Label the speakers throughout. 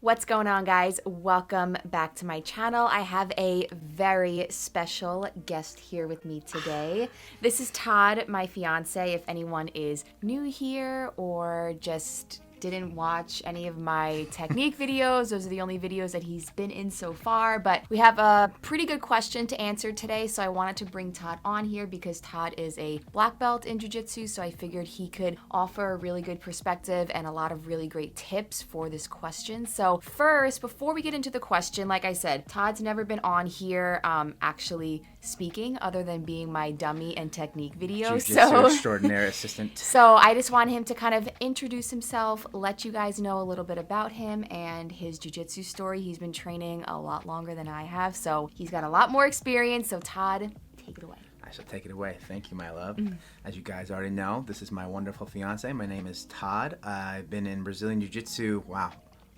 Speaker 1: What's going on, guys? Welcome back to my channel. I have a very special guest here with me today. This is Todd, my fiance. If anyone is new here or just didn't watch any of my technique videos, those are the only videos that he's been in so far, but we have a pretty good question to answer today, so I wanted to bring Todd on here because Todd is a black belt in Jiu Jitsu, so I figured he could offer a really good perspective and a lot of really great tips for this question. So first, before we get into the question, like I said, Todd's never been on here actually speaking other than being my dummy and technique video.
Speaker 2: Jiu Jitsu extraordinary assistant.
Speaker 1: So I just want him to kind of introduce himself, let you guys know a little bit about him and his jiu-jitsu story. He's been training a lot longer than I have, so he's got a lot more experience. So Todd, take it away.
Speaker 2: I shall take it away. Thank you, my love. As you guys already know, this is my wonderful fiance. My name is Todd. I've been in Brazilian Jiu-Jitsu,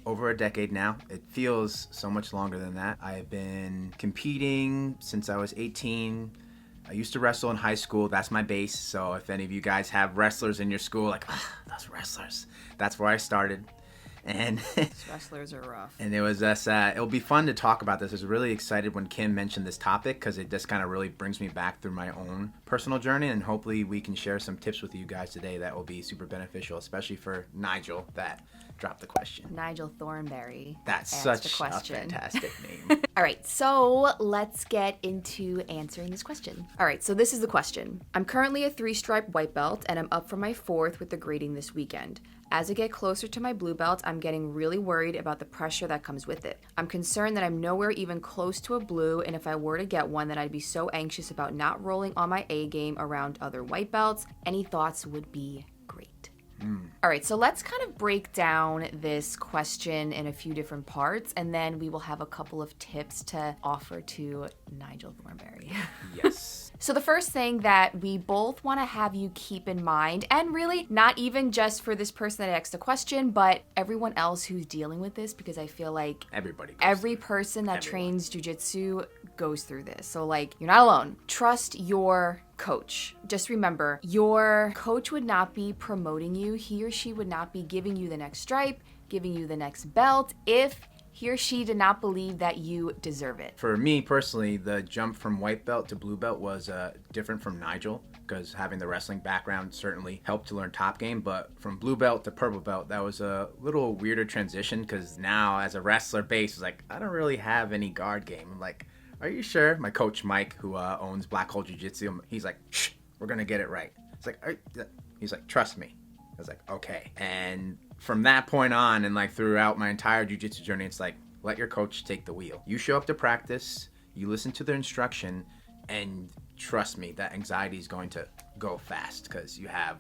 Speaker 2: over a decade now. It feels so much longer than that. I've been competing since I was 18. I used to wrestle in high school. That's my base. So if any of you guys have wrestlers in your school, like, those wrestlers, that's where I started. And
Speaker 1: These wrestlers are rough.
Speaker 2: And it was it'll be fun to talk about this. I was really excited when Kim mentioned this topic because it just kind of really brings me back through my own personal journey, and hopefully we can share some tips with you guys today that will be super beneficial, especially for Nigel that dropped the question.
Speaker 1: Nigel Thornberry.
Speaker 2: That's such a fantastic name.
Speaker 1: All right, so let's get into answering this question. All right, so this is the question. I'm currently a 3-stripe white belt, and I'm up for my 4th with the grading this weekend. As I get closer to my blue belt, I'm getting really worried about the pressure that comes with it. I'm concerned that I'm nowhere even close to a blue, and if I were to get one, that I'd be so anxious about not rolling on my A game around other white belts. Any thoughts would be great. All right, so let's kind of break down this question in a few different parts, and then we will have a couple of tips to offer to Nigel Thornberry.
Speaker 2: Yes.
Speaker 1: So the first thing that we both want to have you keep in mind, and really not even just for this person that asked the question, but everyone else who's dealing with this, because I feel like every person that trains jiu-jitsu goes through this. So like, you're not alone. Trust your coach. Just remember, your coach would not be promoting you. He or she would not be giving you the next stripe, giving you the next belt if he or she did not believe that you deserve it.
Speaker 2: For me personally, the jump from white belt to blue belt was different from Nigel, because having the wrestling background certainly helped to learn top game, but from blue belt to purple belt, that was a little weirder transition, because now as a wrestler base, it's like, I don't really have any guard game. I'm like, are you sure? My coach Mike, who owns Black Hole Jiu Jitsu, he's like, shh, we're gonna get it right. It's like, he's like, trust me. I was like, okay. And from that point on, and like throughout my entire jiu-jitsu journey, it's like, let your coach take the wheel. You show up to practice, you listen to their instruction, and trust me, that anxiety is going to go fast because you have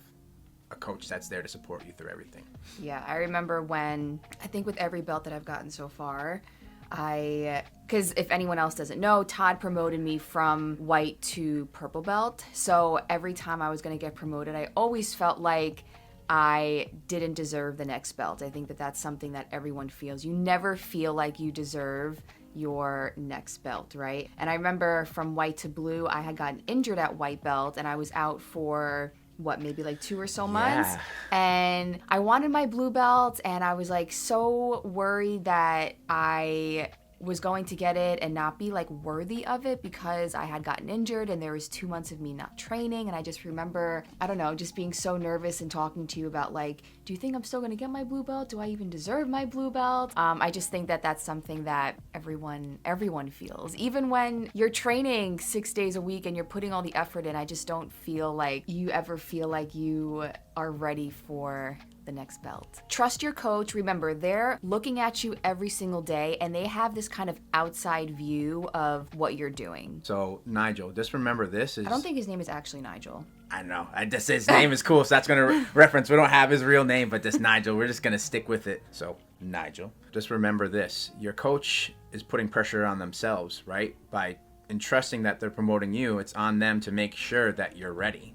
Speaker 2: a coach that's there to support you through everything.
Speaker 1: Yeah, I remember when, I think with every belt that I've gotten so far, because if anyone else doesn't know, Todd promoted me from white to purple belt. So every time I was going to get promoted, I always felt like I didn't deserve the next belt. I think that that's something that everyone feels. You never feel like you deserve your next belt, right? And I remember from white to blue, I had gotten injured at white belt and I was out for maybe like 2 or so months.
Speaker 2: Yeah.
Speaker 1: And I wanted my blue belt and I was like so worried that I was going to get it and not be like worthy of it because I had gotten injured and there was 2 months of me not training. And I just remember, I don't know, just being so nervous and talking to you about like, do you think I'm still going to get my blue belt? Do I even deserve my blue belt? I just think that that's something that everyone feels. Even when you're training 6 days a week and you're putting all the effort in, I just don't feel like you ever feel like you are ready for the next belt. Trust your coach. Remember, they're looking at you every single day and they have this kind of outside view of what you're doing.
Speaker 2: So Nigel, just remember this is...
Speaker 1: I don't think his name is actually Nigel.
Speaker 2: I know. His name is cool, so that's going to reference. We don't have his real name, but this Nigel, we're just going to stick with it. So Nigel, just remember this. Your coach is putting pressure on themselves, right? By entrusting that they're promoting you, it's on them to make sure that you're ready.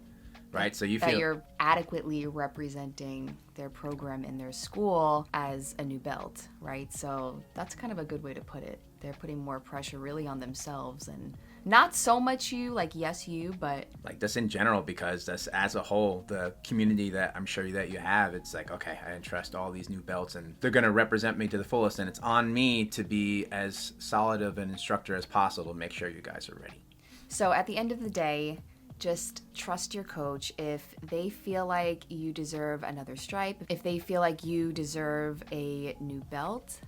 Speaker 2: right? So you
Speaker 1: that
Speaker 2: feel
Speaker 1: you're adequately representing their program in their school as a new belt, right? So that's kind of a good way to put it. They're putting more pressure really on themselves, and not so much you, like yes you, but
Speaker 2: like just in general, because this as a whole, the community that I'm sure that you have, it's like, okay, I entrust all these new belts and they're going to represent me to the fullest, and it's on me to be as solid of an instructor as possible to make sure you guys are ready.
Speaker 1: so at the end of the day, just trust your coach. If they feel like you deserve another stripe, if they feel like you deserve a new belt,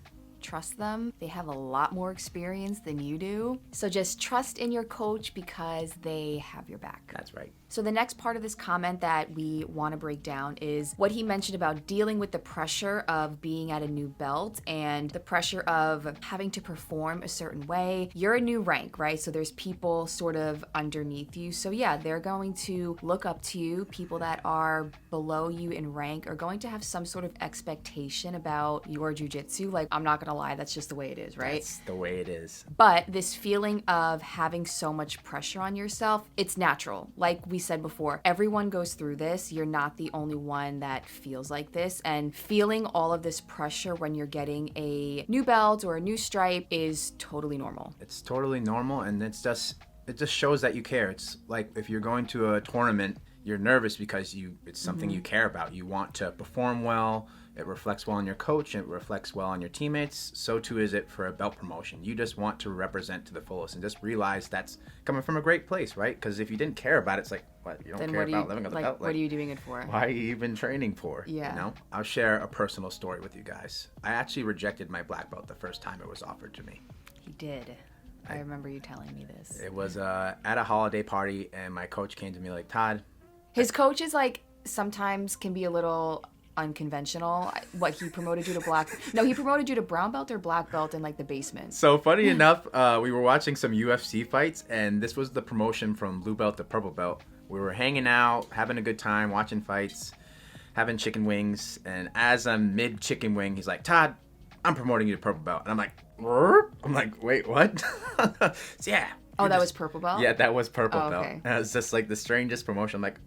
Speaker 1: trust them. They have a lot more experience than you do. So just trust in your coach because they have your back.
Speaker 2: That's right.
Speaker 1: So the next part of this comment that we want to break down is what he mentioned about dealing with the pressure of being at a new belt and the pressure of having to perform a certain way. You're a new rank, right? So there's people sort of underneath you. So yeah, they're going to look up to you. People that are below you in rank are going to have some sort of expectation about your jiu-jitsu. Like, I'm not going to lie, that's just the way it is, right?
Speaker 2: That's the way it is.
Speaker 1: But this feeling of having so much pressure on yourself, it's natural. Like we said before, everyone goes through this. You're not the only one that feels like this. And feeling all of this pressure when you're getting a new belt or a new stripe is totally normal.
Speaker 2: It's totally normal, and it just shows that you care. It's like if you're going to a tournament, you're nervous because it's something you care about. You want to perform well. It reflects well on your coach. It reflects well on your teammates. So too is it for a belt promotion. You just want to represent to the fullest, and just realize that's coming from a great place, right? Because if you didn't care about it, it's like, what? You don't
Speaker 1: Then
Speaker 2: care
Speaker 1: what
Speaker 2: about living on the belt?
Speaker 1: what are you doing it for?
Speaker 2: Why are you even training for?
Speaker 1: Yeah.
Speaker 2: You know? I'll share a personal story with you guys. I actually rejected my black belt the first time it was offered to me.
Speaker 1: He did. I remember you telling me this.
Speaker 2: It was at a holiday party, and my coach came to me like, Todd.
Speaker 1: His coaches sometimes can be a little unconventional. What, he promoted you to black? No, he promoted you to brown belt or black belt in the basement.
Speaker 2: So funny enough, we were watching some UFC fights, and this was the promotion from blue belt to purple belt. We were hanging out, having a good time, watching fights, having chicken wings, and as I'm mid chicken wing, he's like, Todd, I'm promoting you to purple belt. And I'm like, "Rrr?" I'm like, wait, what? So, yeah.
Speaker 1: Oh, that was purple belt?
Speaker 2: Yeah, that was purple belt.
Speaker 1: Okay.
Speaker 2: And it was just like the strangest promotion. I'm like,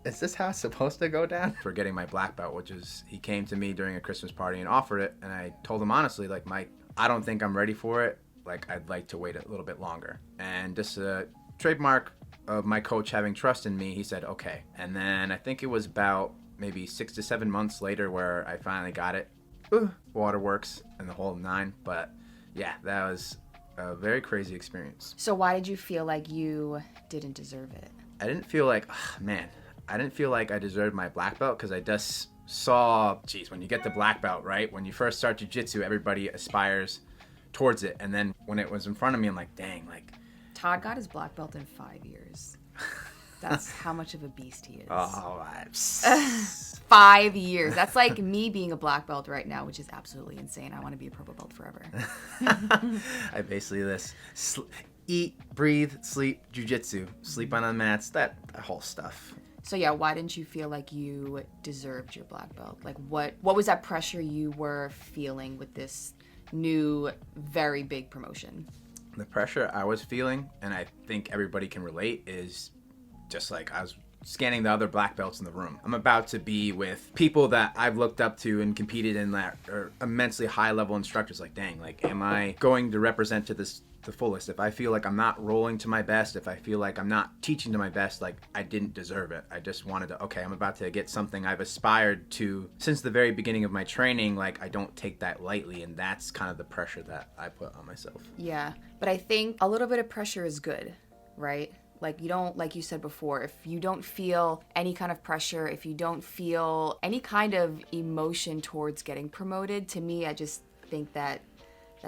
Speaker 2: is this how it's supposed to go down? For getting my black belt, which is, he came to me during a Christmas party and offered it. And I told him honestly, like, Mike, I don't think I'm ready for it. Like, I'd like to wait a little bit longer. And just a trademark of my coach having trust in me, he said, okay. And then I think it was about maybe 6 to 7 months later where I finally got it. Waterworks and the whole 9. But yeah, that was a very crazy experience.
Speaker 1: So why did you feel like you didn't deserve it?
Speaker 2: I didn't feel like, I didn't feel like I deserved my black belt because I just saw, when you get the black belt, right? When you first start jiu-jitsu, everybody aspires towards it. And then when it was in front of me, I'm like, dang, like.
Speaker 1: Todd got his black belt in 5 years. That's how much of a beast he is.
Speaker 2: Oh,
Speaker 1: 5 years. That's like me being a black belt right now, which is absolutely insane. I want to be a purple belt forever.
Speaker 2: I basically eat, breathe, sleep, jiu-jitsu, sleep on the mats, that whole stuff.
Speaker 1: So yeah, why didn't you feel like you deserved your black belt? Like what was that pressure you were feeling with this new, very big promotion?
Speaker 2: The pressure I was feeling, and I think everybody can relate, is just like I was scanning the other black belts in the room. I'm about to be with people that I've looked up to and competed in that are immensely high level instructors. Like, dang, like, am I going to represent to the fullest? If I feel like I'm not rolling to my best, if I feel like I'm not teaching to my best, like, I didn't deserve it. I just wanted to, okay, I'm about to get something I've aspired to since the very beginning of my training. Like, I don't take that lightly, and that's kind of the pressure that I put on myself.
Speaker 1: Yeah, but I think a little bit of pressure is good, right? Like, you don't, like you said before, if you don't feel any kind of pressure, if you don't feel any kind of emotion towards getting promoted, to me, I just think that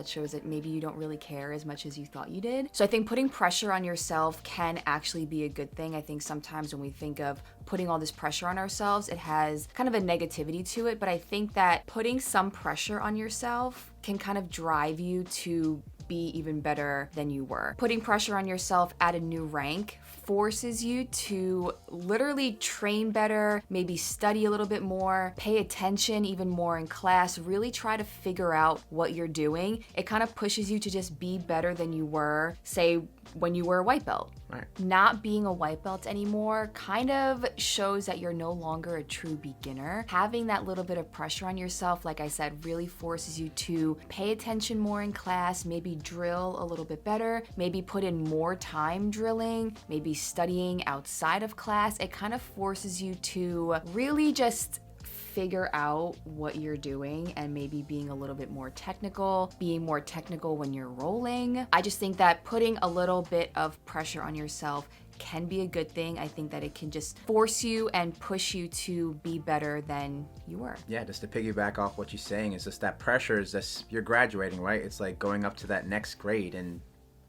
Speaker 1: shows that maybe you don't really care as much as you thought you did. So I think putting pressure on yourself can actually be a good thing. I think sometimes when we think of putting all this pressure on ourselves, it has kind of a negativity to it. But I think that putting some pressure on yourself can kind of drive you to be even better than you were. Putting pressure on yourself at a new rank forces you to literally train better, maybe study a little bit more, pay attention even more in class, really try to figure out what you're doing. It kind of pushes you to just be better than you were, say, when you were a white belt.
Speaker 2: Right.
Speaker 1: Not being a white belt anymore kind of shows that you're no longer a true beginner. Having that little bit of pressure on yourself, like I said, really forces you to pay attention more in class, maybe drill a little bit better, maybe put in more time drilling, maybe studying outside of class. It kind of forces you to really just figure out what you're doing and maybe being a little bit more technical, being more technical when you're rolling. I just think that putting a little bit of pressure on yourself can be a good thing. I think that it can just force you and push you to be better than you were.
Speaker 2: Yeah, just to piggyback off what you're saying, is just that pressure is just, you're graduating, right? It's like going up to that next grade, and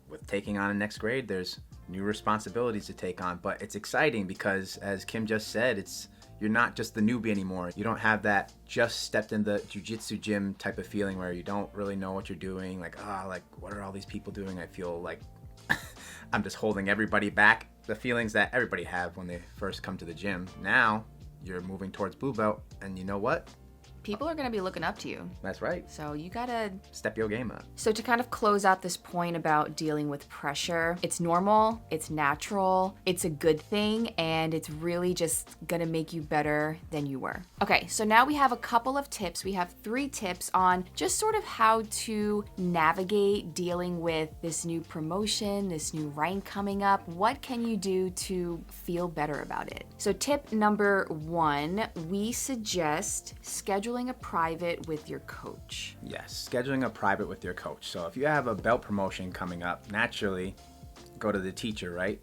Speaker 2: with taking on a next grade, there's new responsibilities to take on. But it's exciting because, as Kim just said, you're not just the newbie anymore. You don't have that just stepped in the jiu-jitsu gym type of feeling where you don't really know what you're doing. Like, what are all these people doing? I feel like I'm just holding everybody back. The feelings that everybody have when they first come to the gym. Now you're moving towards blue belt, and you know what?
Speaker 1: People are going to be looking up to you.
Speaker 2: That's right.
Speaker 1: So you got to
Speaker 2: step your game up.
Speaker 1: So to kind of close out this point about dealing with pressure, it's normal, it's natural, it's a good thing, and it's really just going to make you better than you were. Okay, so now we have a couple of tips. We have 3 tips on just sort of how to navigate dealing with this new promotion, this new rank coming up. What can you do to feel better about it? So tip number 1, we suggest scheduling a private with your coach.
Speaker 2: Yes, scheduling a private with your coach. So if you have a belt promotion coming up, naturally go to the teacher, right?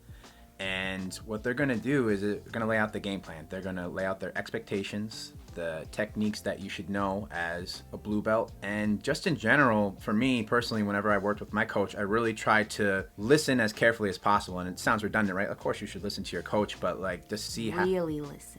Speaker 2: And what they're going to do is they're going to lay out the game plan. They're going to lay out their expectations, the techniques that you should know as a blue belt. And just in general, for me personally, whenever I worked with my coach, I really tried to listen as carefully as possible. And it sounds redundant, right? Of course you should listen to your coach, but like just see how...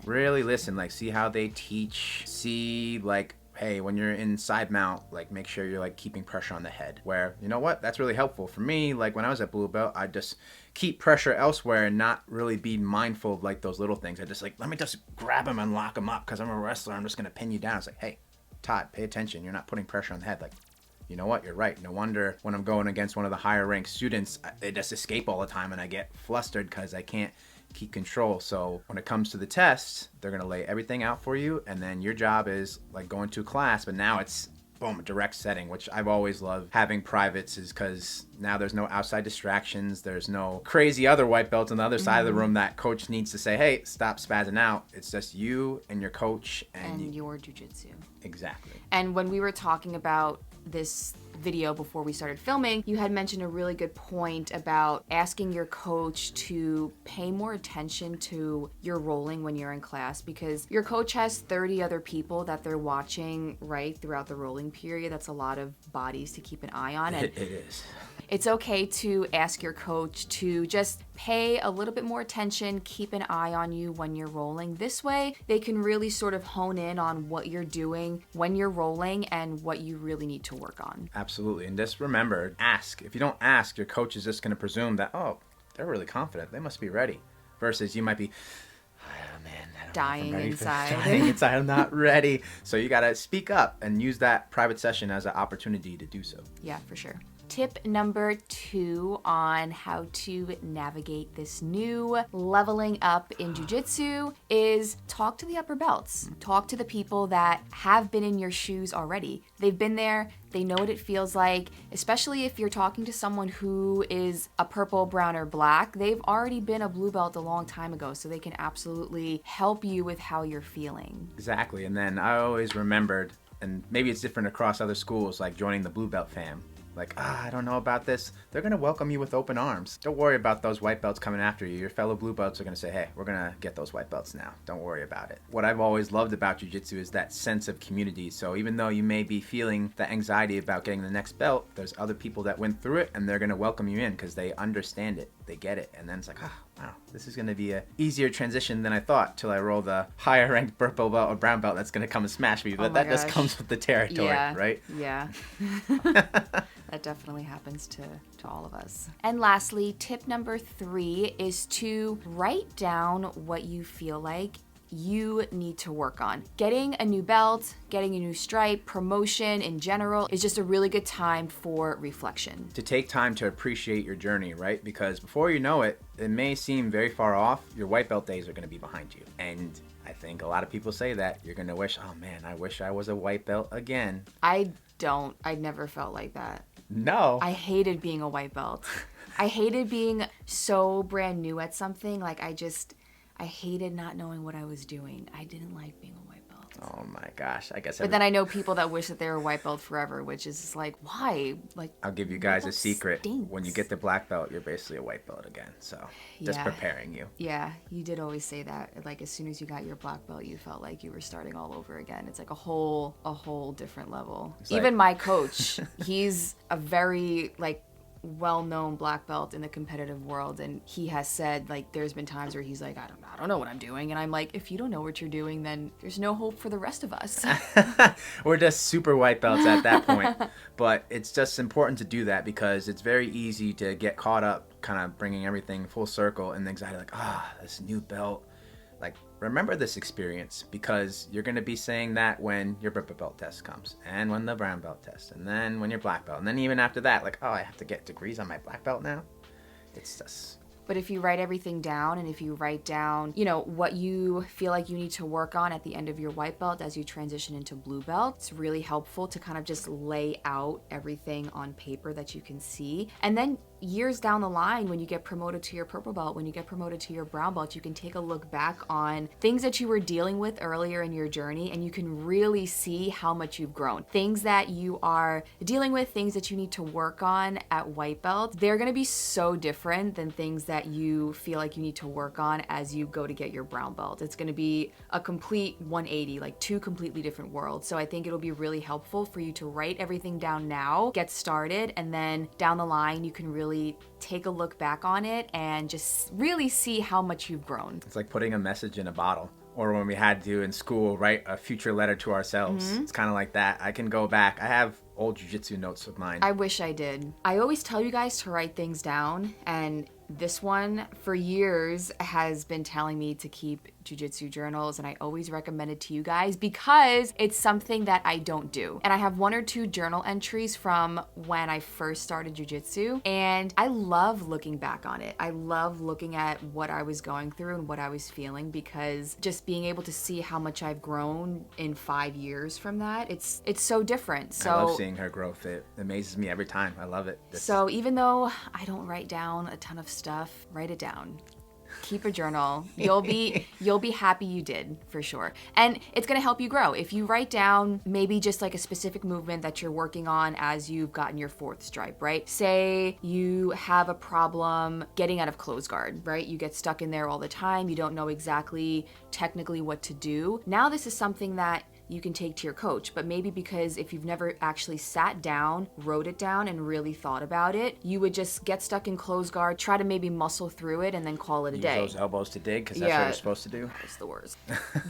Speaker 2: Really listen, like see how they teach, see like, hey, when you're in side mount, like make sure you're like keeping pressure on the head, where, you know what, that's really helpful. For me, like when I was at blue belt, I just keep pressure elsewhere and not really be mindful of like those little things. I just like, let me just grab him and lock him up because I'm a wrestler. I'm just going to pin you down. It's like, hey, Todd, pay attention. You're not putting pressure on the head. Like, you know what, you're right. No wonder when I'm going against one of the higher ranked students, they just escape all the time and I get flustered because I can't keep control. So when it comes to the test, they're going to lay everything out for you, and then your job is like going to class, but now it's boom, a direct setting, which I've always loved having privates, is because now there's no outside distractions, there's no crazy other white belts on the other side of the room that coach needs to say, hey, stop spazzing out. It's just you and your coach and
Speaker 1: your jiu-jitsu.
Speaker 2: Exactly.
Speaker 1: And when we were talking about this video before we started filming, you had mentioned a really good point about asking your coach to pay more attention to your rolling when you're in class, because your coach has 30 other people that they're watching right throughout the rolling period. That's a lot of bodies to keep an eye on. And
Speaker 2: it is.
Speaker 1: It's okay to ask your coach to just pay a little bit more attention, keep an eye on you when you're rolling. This way, they can really sort of hone in on what you're doing when you're rolling and what you really need to work on.
Speaker 2: Absolutely. And just remember, ask. If you don't ask, your coach is just going to presume that, oh, they're really confident. They must be ready. Versus you might be, oh man, I don't
Speaker 1: dying
Speaker 2: know if I'm ready
Speaker 1: inside.
Speaker 2: for this. Dying inside. I'm not ready. So you got to speak up and use that private session as an opportunity to do so.
Speaker 1: Yeah, for sure. Tip number 2 on how to navigate this new leveling up in jiu-jitsu is talk to the upper belts. Talk to the people that have been in your shoes already. They've been there. They know what it feels like, especially if you're talking to someone who is a purple, brown, or black. They've already been a blue belt a long time ago, so they can absolutely help you with how you're feeling.
Speaker 2: Exactly. And then I always remembered, and maybe it's different across other schools, like joining the blue belt fam. Like, I don't know about this. They're going to welcome you with open arms. Don't worry about those white belts coming after you. Your fellow blue belts are going to say, hey, we're going to get those white belts now. Don't worry about it. What I've always loved about jiu-jitsu is that sense of community. So even though you may be feeling the anxiety about getting the next belt, there's other people that went through it, and they're going to welcome you in because they understand it. They get it. And then it's like, wow, this is going to be a easier transition than I thought till I roll the higher ranked purple belt or brown belt that's going to come and smash me. But that just comes with the territory, right?
Speaker 1: Yeah. That definitely happens to all of us. And lastly, tip number 3 is to write down what you feel like you need to work on. Getting a new belt, getting a new stripe, promotion in general is just a really good time for reflection.
Speaker 2: To take time to appreciate your journey, right? Because before you know it, it may seem very far off. Your white belt days are going to be behind you. And I think a lot of people say that. You're going to wish, oh man, I wish I was a white belt again.
Speaker 1: I never felt like that.
Speaker 2: No.
Speaker 1: I hated being a white belt. I hated being so brand new at something. Like I hated not knowing what I was doing. I didn't like being a white belt.
Speaker 2: Oh my gosh. I guess.
Speaker 1: But then I know people that wish that they were white belt forever, which is just like, why? Like,
Speaker 2: I'll give you guys a secret.
Speaker 1: Stinks.
Speaker 2: When you get the black belt, you're basically a white belt again. So just preparing you.
Speaker 1: Yeah, you did always say that. Like as soon as you got your black belt, you felt like you were starting all over again. It's like a whole different level. Even my coach, he's a very well-known black belt in the competitive world, and he has said like there's been times where he's like, I don't know what I'm doing, and I'm like, if you don't know what you're doing, then there's no hope for the rest of us.
Speaker 2: We're just super white belts at that point. But it's just important to do that because it's very easy to get caught up kind of bringing everything full circle and anxiety, like, this new belt. Like, remember this experience because you're going to be saying that when your purple belt test comes and when the brown belt test and then when your black belt and then even after that, like, I have to get degrees on my black belt now. It's just...
Speaker 1: But if you write everything down and if you write down, what you feel like you need to work on at the end of your white belt as you transition into blue belt, it's really helpful to kind of just lay out everything on paper that you can see. And then years down the line, when you get promoted to your purple belt, when you get promoted to your brown belt, you can take a look back on things that you were dealing with earlier in your journey, and you can really see how much you've grown. Things that you are dealing with, things that you need to work on at white belt, they're going to be so different than things that you feel like you need to work on as you go to get your brown belt. It's going to be a complete 180, like two completely different worlds. So I think it'll be really helpful for you to write everything down now, get started, and then down the line, you can really take a look back on it and just really see how much you've grown.
Speaker 2: It's like putting a message in a bottle. Or when we had to in school write a future letter to ourselves. Mm-hmm. It's kind of like that. I can go back. I have old jiu-jitsu notes of mine.
Speaker 1: I wish I did. I always tell you guys to write things down, and this one for years has been telling me to keep jiu-jitsu journals, and I always recommend it to you guys because it's something that I don't do. And I have 1 or 2 journal entries from when I first started jiu-jitsu, and I love looking back on it. I love looking at what I was going through and what I was feeling, because just being able to see how much I've grown in 5 years from that, it's so different. So
Speaker 2: I love seeing her growth. It amazes me every time. I love it.
Speaker 1: So even though I don't write down a ton of stuff, write it down. Keep a journal. You'll be happy you did, for sure. And it's going to help you grow. If you write down maybe just like a specific movement that you're working on as you've gotten your 4th stripe, right? Say you have a problem getting out of close guard, right? You get stuck in there all the time. You don't know exactly technically what to do. Now this is something that you can take to your coach, but maybe because if you've never actually sat down, wrote it down, and really thought about it, you would just get stuck in close guard, try to maybe muscle through it, and then call it a day.
Speaker 2: Use those elbows to dig, because that's what you're supposed to do.
Speaker 1: It's the worst.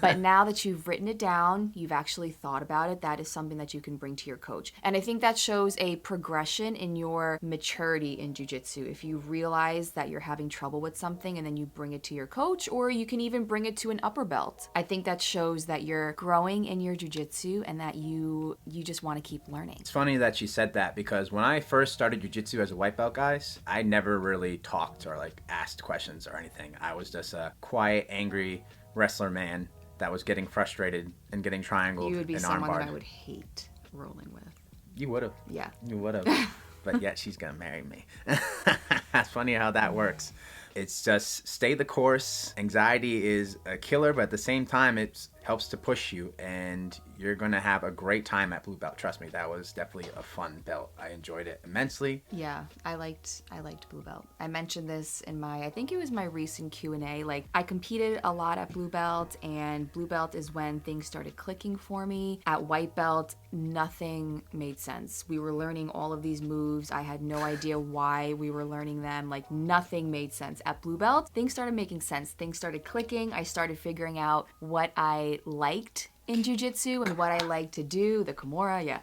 Speaker 1: But now that you've written it down, you've actually thought about it, that is something that you can bring to your coach. And I think that shows a progression in your maturity in jiu-jitsu. If you realize that you're having trouble with something and then you bring it to your coach, or you can even bring it to an upper belt, I think that shows that you're growing in your jiu-jitsu and that you just want to keep learning.
Speaker 2: It's funny that she said that, because when I first started jiu-jitsu as a white belt, guys, I never really talked or asked questions or anything. I was just a quiet, angry wrestler man that was getting frustrated and getting triangled and armbarred.
Speaker 1: You would be someone that I would hate rolling with.
Speaker 2: You would have.
Speaker 1: Yeah.
Speaker 2: You would have. But yet she's gonna marry me. That's funny how that works. It's just stay the course. Anxiety is a killer, but at the same time, it helps to push you, and you're going to have a great time at blue belt. Trust me, that was definitely a fun belt. I enjoyed it immensely.
Speaker 1: Yeah, I liked blue belt. I mentioned this in I think it was my recent Q&A. Like, I competed a lot at blue belt, and blue belt is when things started clicking for me. At white belt, nothing made sense. We were learning all of these moves. I had no idea why we were learning them. Like, nothing made sense. At blue belt, things started making sense. Things started clicking. I started figuring out what I liked in jiu-jitsu and what I like to do, the Kimura, yeah.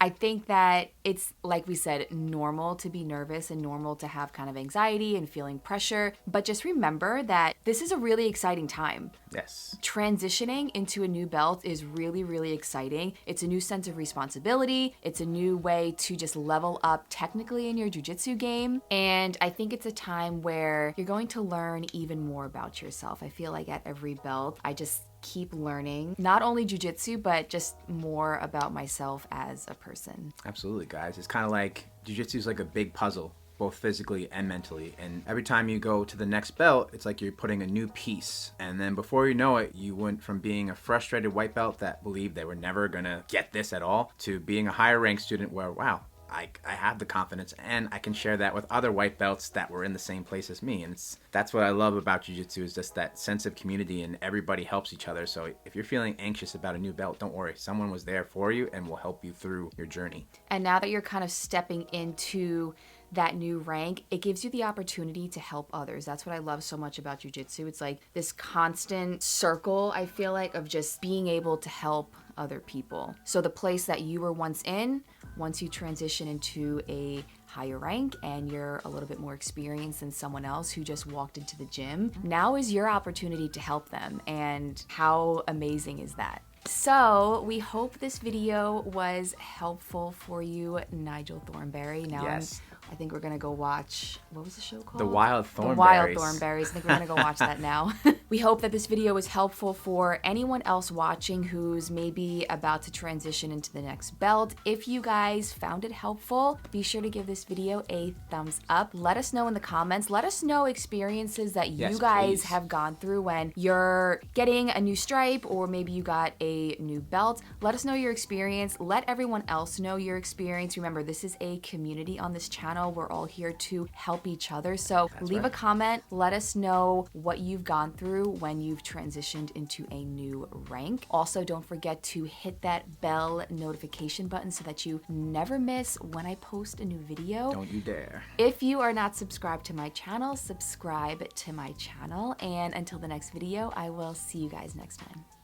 Speaker 1: I think that it's, like we said, normal to be nervous and normal to have kind of anxiety and feeling pressure, but just remember that this is a really exciting time.
Speaker 2: Yes.
Speaker 1: Transitioning into a new belt is really, really exciting. It's a new sense of responsibility. It's a new way to just level up technically in your jiu-jitsu game. And I think it's a time where you're going to learn even more about yourself. I feel like at every belt, I just keep learning, not only jiu-jitsu, but just more about myself as a person.
Speaker 2: Absolutely, guys. It's kind of like jiu-jitsu is like a big puzzle, both physically and mentally. And every time you go to the next belt, it's like you're putting a new piece. And then before you know it, you went from being a frustrated white belt that believed they were never gonna get this at all to being a higher ranked student where, wow, I have the confidence and I can share that with other white belts that were in the same place as me. And that's what I love about jiu-jitsu, is just that sense of community and everybody helps each other. So if you're feeling anxious about a new belt, don't worry. Someone was there for you and will help you through your journey.
Speaker 1: And now that you're kind of stepping into that new rank, it gives you the opportunity to help others. That's what I love so much about jiu-jitsu. It's like this constant circle, I feel like, of just being able to help other people. So the place that you were once in, once you transition into a higher rank and you're a little bit more experienced than someone else who just walked into the gym, now is your opportunity to help them. And how amazing is that? So we hope this video was helpful for you, Nigel Thornberry. Now
Speaker 2: yes.
Speaker 1: I think we're gonna go watch, what was the show called?
Speaker 2: The Wild Thornberries.
Speaker 1: The Wild Thornberries. I think we're gonna go watch that now. We hope that this video was helpful for anyone else watching who's maybe about to transition into the next belt. If you guys found it helpful, be sure to give this video a thumbs up. Let us know in the comments. Let us know experiences that you guys have gone through when you're getting a new stripe, or maybe you got a new belt. Let us know your experience. Let everyone else know your experience. Remember, this is a community on this channel. We're all here to help each other. So leave a comment. Let us know what you've gone through when you've transitioned into a new rank. Also, don't forget to hit that bell notification button so that you never miss when I post a new video.
Speaker 2: Don't you dare.
Speaker 1: If you are not subscribed to my channel, subscribe to my channel. And until the next video, I will see you guys next time.